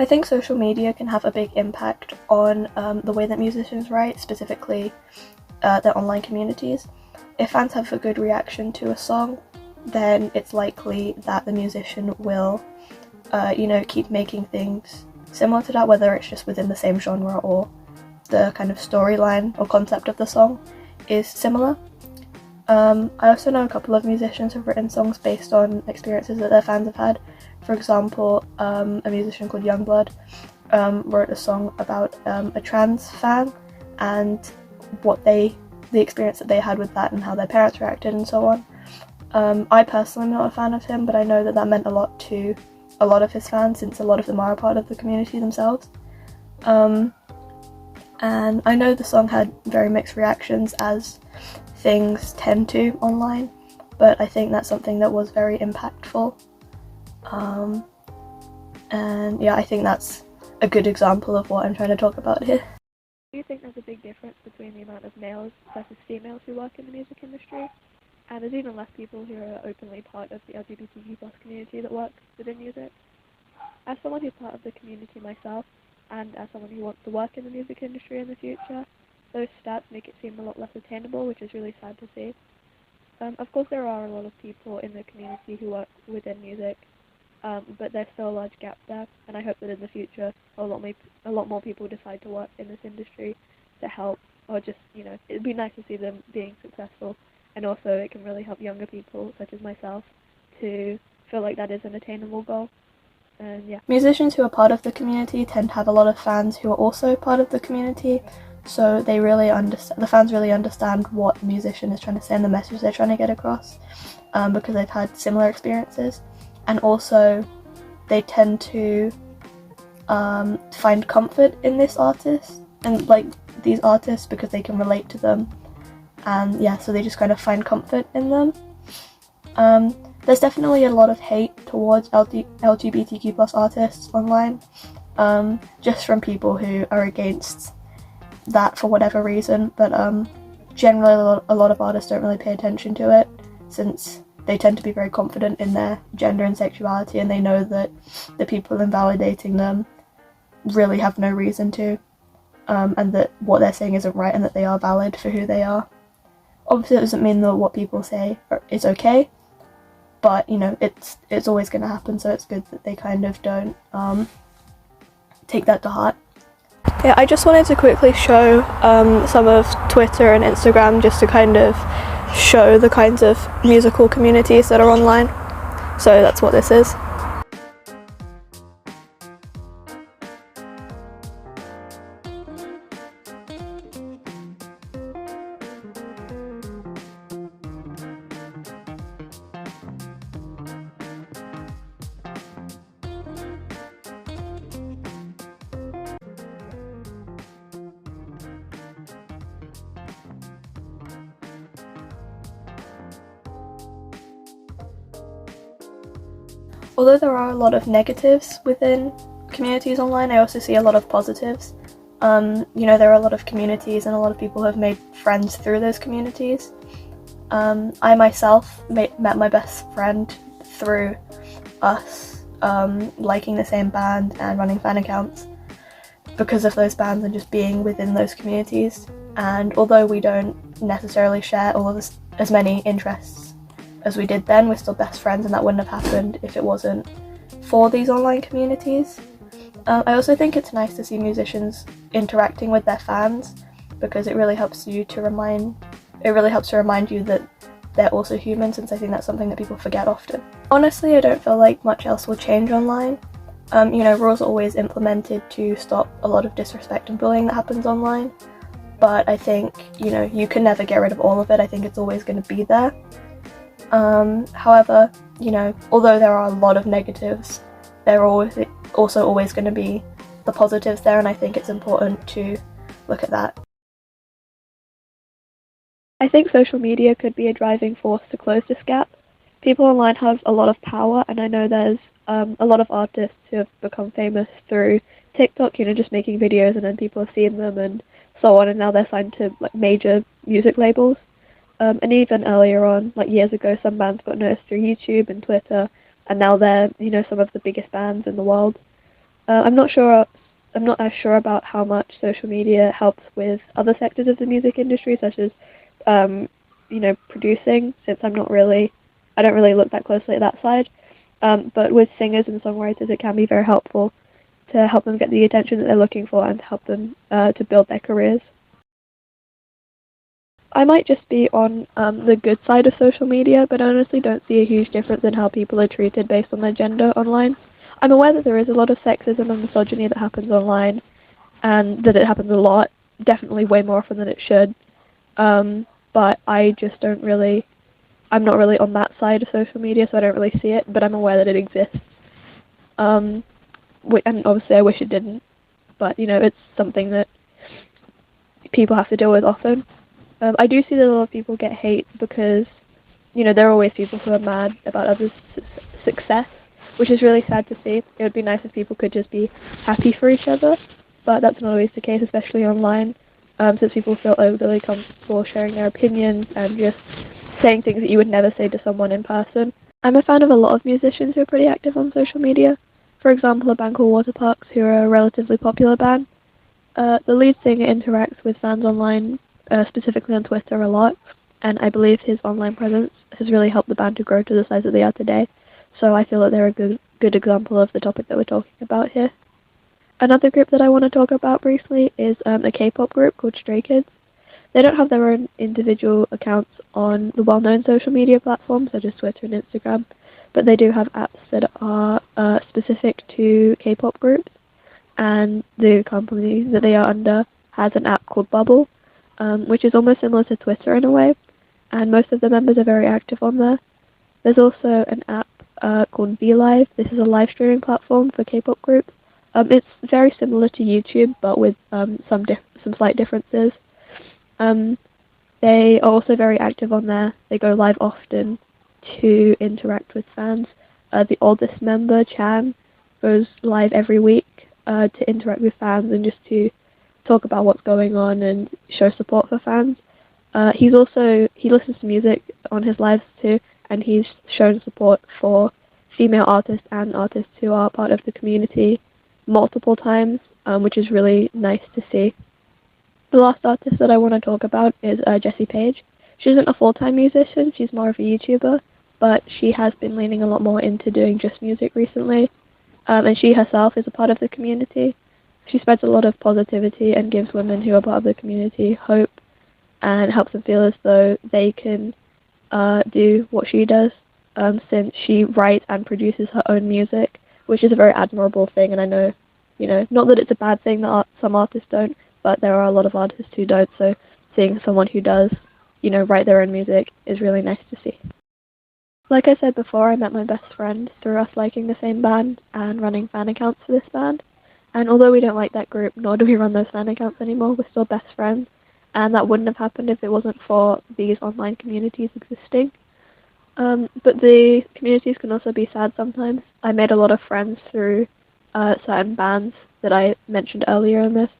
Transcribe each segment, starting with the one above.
I think social media can have a big impact on the way that musicians write, specifically their online communities. If fans have a good reaction to a song, then it's likely that the musician will, keep making things similar to that, whether it's just within the same genre or the kind of storyline or concept of the song is similar. I also know a couple of musicians who've written songs based on experiences that their fans have had. For example, a musician called Youngblood wrote a song about a trans fan and the experience that they had with that and how their parents reacted and so on. I personally am not a fan of him, but I know that that meant a lot to a lot of his fans, since a lot of them are a part of the community themselves. And I know the song had very mixed reactions, as things tend to online, but I think that's something that was very impactful. And yeah, I think that's a good example of what I'm trying to talk about here. Do you think there's a big difference between the amount of males versus females who work in the music industry? And there's even less people who are openly part of the LGBTQ+ community that work within music. As someone who's part of the community myself, and as someone who wants to work in the music industry in the future, those stats make it seem a lot less attainable, which is really sad to see. Of course, there are a lot of people in the community who work within music, but there's still a large gap there, and I hope that in the future a lot more people decide to work in this industry to help, or just, it'd be nice to see them being successful, and also it can really help younger people, such as myself, to feel like that is an attainable goal. And yeah. Musicians who are part of the community tend to have a lot of fans who are also part of the community, so the fans really understand what the musician is trying to say and the message they're trying to get across, because they've had similar experiences. And also they tend to find comfort in this artist and these artists because they can relate to them, and yeah, so they just kind of find comfort in them. There's definitely a lot of hate towards LGBTQ+ artists online, just from people who are against that for whatever reason, but generally a lot of artists don't really pay attention to it, since they tend to be very confident in their gender and sexuality, and they know that the people invalidating them really have no reason to, and that what they're saying isn't right, and that they are valid for who they are. Obviously, it doesn't mean that what people say is okay, but it's always going to happen, so it's good that they kind of don't take that to heart. Yeah, I just wanted to quickly show some of Twitter and Instagram, just to kind of show the kinds of musical communities that are online. So that's what this is. Although there are a lot of negatives within communities online, I also see a lot of positives. There are a lot of communities and a lot of people who have made friends through those communities. I myself met my best friend through us liking the same band and running fan accounts because of those bands and just being within those communities. And although we don't necessarily share all of as many interests as we did then, we're still best friends, and that wouldn't have happened if it wasn't for these online communities. I also think it's nice to see musicians interacting with their fans, because it really helps to remind you that they're also human, since I think that's something that people forget often. Honestly, I don't feel like much else will change online. Rules are always implemented to stop a lot of disrespect and bullying that happens online, but I think, you can never get rid of all of it. I think it's always going to be there. However, although there are a lot of negatives, there are also always going to be the positives there, and I think it's important to look at that. I think social media could be a driving force to close this gap. People online have a lot of power, and I know there's a lot of artists who have become famous through TikTok, just making videos, and then people have seen them and so on, and now they're signed to major music labels. And even earlier on, years ago, some bands got noticed through YouTube and Twitter, and now they're, some of the biggest bands in the world. I'm not sure. I'm not as sure about how much social media helps with other sectors of the music industry, such as, um, producing. Since I don't really look that closely at that side. But with singers and songwriters, it can be very helpful to help them get the attention that they're looking for and to help them to build their careers. I might just be on the good side of social media, but I honestly don't see a huge difference in how people are treated based on their gender online. I'm aware that there is a lot of sexism and misogyny that happens online, and that it happens a lot, definitely way more often than it should. But I just don't really, I'm not really on that side of social media, so I don't really see it, but I'm aware that it exists. Um, and obviously I wish it didn't, but it's something that people have to deal with often. I do see that a lot of people get hate because, there are always people who are mad about others' success, which is really sad to see. It would be nice if people could just be happy for each other, but that's not always the case, especially online, since people feel overly comfortable sharing their opinions and just saying things that you would never say to someone in person. I'm a fan of a lot of musicians who are pretty active on social media. For example, a band called Waterparks, who are a relatively popular band. The lead singer interacts with fans online, specifically on Twitter, a lot, and I believe his online presence has really helped the band to grow to the size that they are today. So I feel that they're a good example of the topic that we're talking about here. Another group that I want to talk about briefly is a K-pop group called Stray Kids. They don't have their own individual accounts on the well-known social media platforms such as Twitter and Instagram, but they do have apps that are specific to K-pop groups, and the company that they are under has an app called Bubble, which is almost similar to Twitter in a way, and most of the members are very active on there. There's also an app called VLive. This is a live streaming platform for K-pop groups. It's very similar to YouTube, but with some slight differences. They are also very active on there. They go live often to interact with fans. The oldest member, Chan, goes live every week to interact with fans and just to talk about what's going on and show support for fans. He listens to music on his lives too, and he's shown support for female artists and artists who are part of the community multiple times, which is really nice to see. The last artist that I want to talk about is Jessie Page. She isn't a full-time musician, she's more of a YouTuber, but she has been leaning a lot more into doing just music recently, and she herself is a part of the community. She spreads a lot of positivity and gives women who are part of the community hope and helps them feel as though they can do what she does, since she writes and produces her own music, which is a very admirable thing, and I know, not that it's a bad thing that some artists don't, but there are a lot of artists who don't, so seeing someone who does, write their own music is really nice to see. Like I said before, I met my best friend through us liking the same band and running fan accounts for this band, and although we don't like that group, nor do we run those fan accounts anymore, we're still best friends, and that wouldn't have happened if it wasn't for these online communities existing. But the communities can also be sad sometimes. I made a lot of friends through certain bands that I mentioned earlier in this,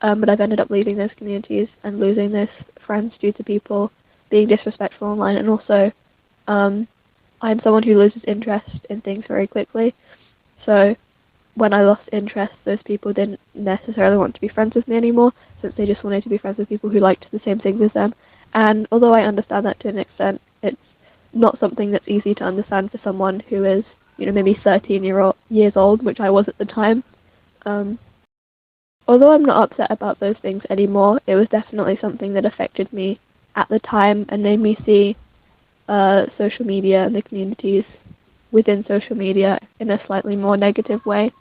but I've ended up leaving those communities and losing those friends due to people being disrespectful online, and also I'm someone who loses interest in things very quickly, so when I lost interest, those people didn't necessarily want to be friends with me anymore, since they just wanted to be friends with people who liked the same things as them. And although I understand that to an extent, it's not something that's easy to understand for someone who is, maybe 13 years old, which I was at the time. Although I'm not upset about those things anymore, it was definitely something that affected me at the time and made me see social media and the communities within social media in a slightly more negative way.